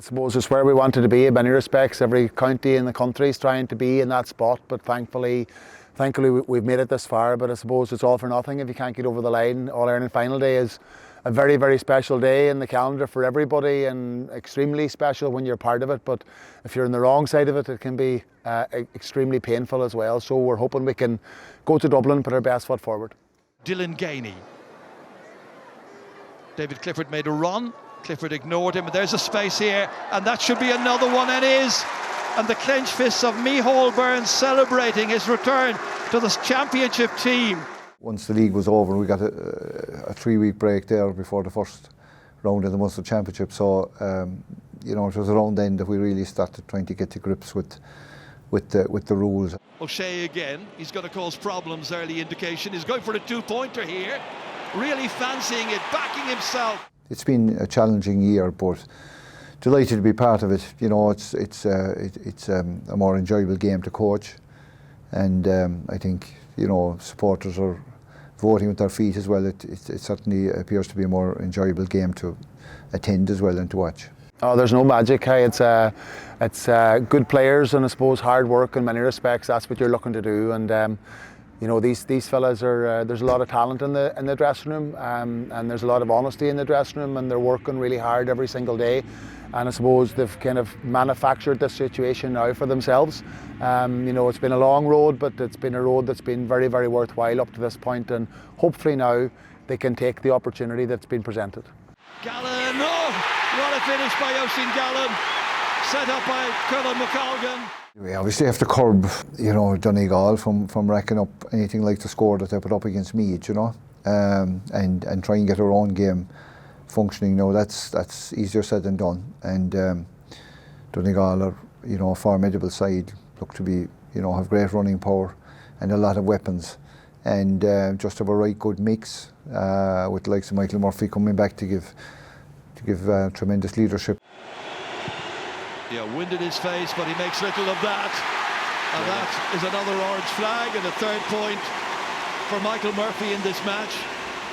suppose it's where we wanted to be in many respects. Every county in the country is trying to be in that spot, but thankfully we've made it this far. But I suppose it's all for nothing if you can't get over the line. All-Ireland final day is a very, very special day in the calendar for everybody, and extremely special when you're part of it. But if you're on the wrong side of it, it can be extremely painful as well. So we're hoping we can go to Dublin and put our best foot forward. Dylan Gainey. David Clifford made a run. Clifford ignored him, but there's a space here, and that should be another one, and is. And the clenched fists of Micheál Byrne celebrating his return to the championship team. Once the league was over, we got a 3-week break there before the first round of the Munster Championship. So, it was around then that we really started trying to get to grips with the rules. O'Shea again, he's going to cause problems, early indication. He's going for a 2-pointer here, really fancying it, backing himself. It's been a challenging year, but delighted to be part of it. It's a more enjoyable game to coach, and I think supporters are voting with their feet as well. It certainly appears to be a more enjoyable game to attend as well and to watch. Oh, there's no magic. Hey, it's good players and I suppose hard work in many respects. That's what you're looking to do, and these fellas are. There's a lot of talent in the dressing room, and there's a lot of honesty in the dressing room, and they're working really hard every single day. And I suppose they've kind of manufactured this situation now for themselves. It's been a long road, but it's been a road that's been very, very worthwhile up to this point, and hopefully now they can take the opportunity that's been presented. Gallen, what a finish by Oisín Gallen, set up by Colin McColgan. We obviously have to curb, Donegal from racking up anything like the score that they put up against Meath, and try and get our own game functioning. That's easier said than done. And Donegal are, a formidable side, look to be, have great running power and a lot of weapons, and just have a right good mix with the likes of Michael Murphy coming back to give tremendous leadership. Yeah, wind in his face, but he makes little of that. And that is another orange flag and a 3rd point for Michael Murphy in this match.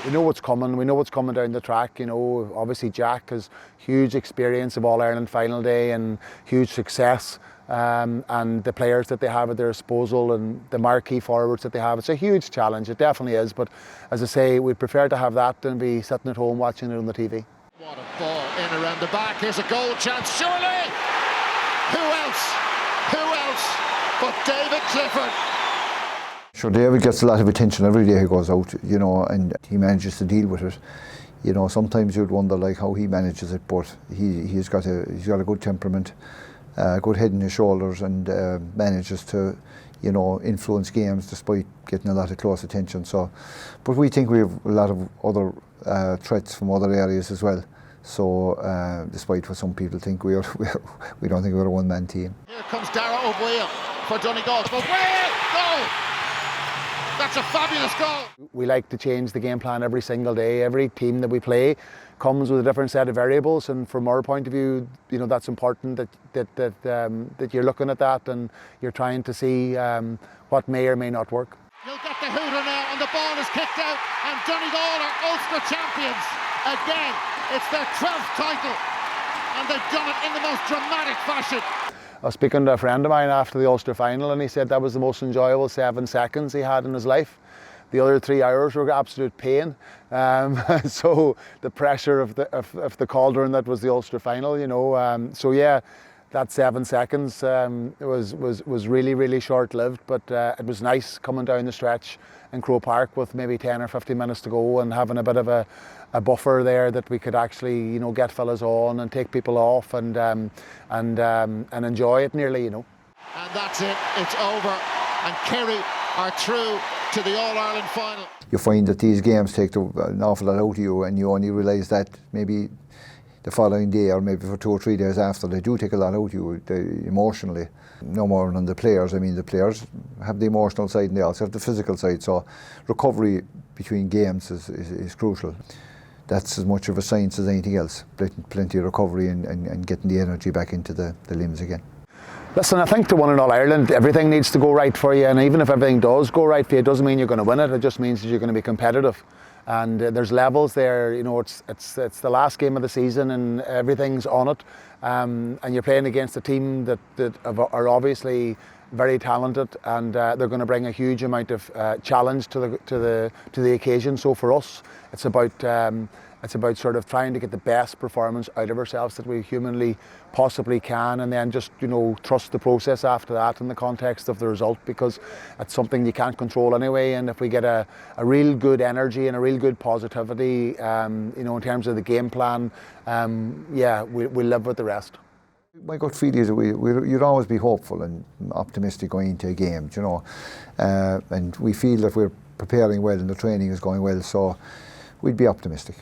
We know what's coming. We know what's coming down the track. Obviously Jack has huge experience of All-Ireland final day and huge success. And the players that they have at their disposal and the marquee forwards that they have, it's a huge challenge. It definitely is. But as I say, we'd prefer to have that than be sitting at home watching it on the TV. What a ball in around the back. Here's a goal chance, surely! Who else but David Clifford? Sure, David gets a lot of attention every day he goes out, and he manages to deal with it. Sometimes you'd wonder how he manages it, but he's got a good temperament, good head on his shoulders, and manages to, influence games despite getting a lot of close attention. So, but we think we have a lot of other threats from other areas as well. So, despite what some people think, we don't think we're a one-man team. Here comes Dara O'Boyle for Donegal. Goal! That's a fabulous goal. We like to change the game plan every single day. Every team that we play comes with a different set of variables, and from our point of view, that's important that you're looking at that and you're trying to see what may or may not work. You'll get the hooter now, and the ball is kicked out, and Donegal are Ulster champions again. It's their 12th title, and they've done it in the most dramatic fashion. I was speaking to a friend of mine after the Ulster final, and he said that was the most enjoyable 7 seconds he had in his life. The other 3 hours were absolute pain. So the pressure of the cauldron that was the Ulster final, So yeah, that 7 seconds was really, really short-lived, but it was nice coming down the stretch in Croke Park with maybe 10 or 15 minutes to go and having a bit of a buffer there that we could actually, get fellas on and take people off and enjoy it nearly, And that's it. It's over. And Kerry are through to the All-Ireland final. You find that these games take an awful lot out of you, and you only realise that maybe the following day or maybe for 2 or 3 days after. They do take a lot out of you emotionally. No more than the players. I mean, the players have the emotional side and they also have the physical side. So recovery between games is crucial. That's as much of a science as anything else. Plenty of recovery and getting the energy back into the limbs again. Listen, I think to win in All-Ireland, everything needs to go right for you, and even if everything does go right for you, it doesn't mean you're going to win it. It just means that you're going to be competitive. And there's levels there. It's the last game of the season, and everything's on it. and you're playing against a team that are obviously very talented, and they're going to bring a huge amount of challenge to the occasion. So for us, it's about sort of trying to get the best performance out of ourselves that we humanly possibly can, and then just trust the process after that in the context of the result, because it's something you can't control anyway. And if we get a real good energy and a real good positivity, in terms of the game plan, we'll live with the rest. My gut feel is that you'd always be hopeful and optimistic going into a game, and we feel that we're preparing well and the training is going well, so we'd be optimistic.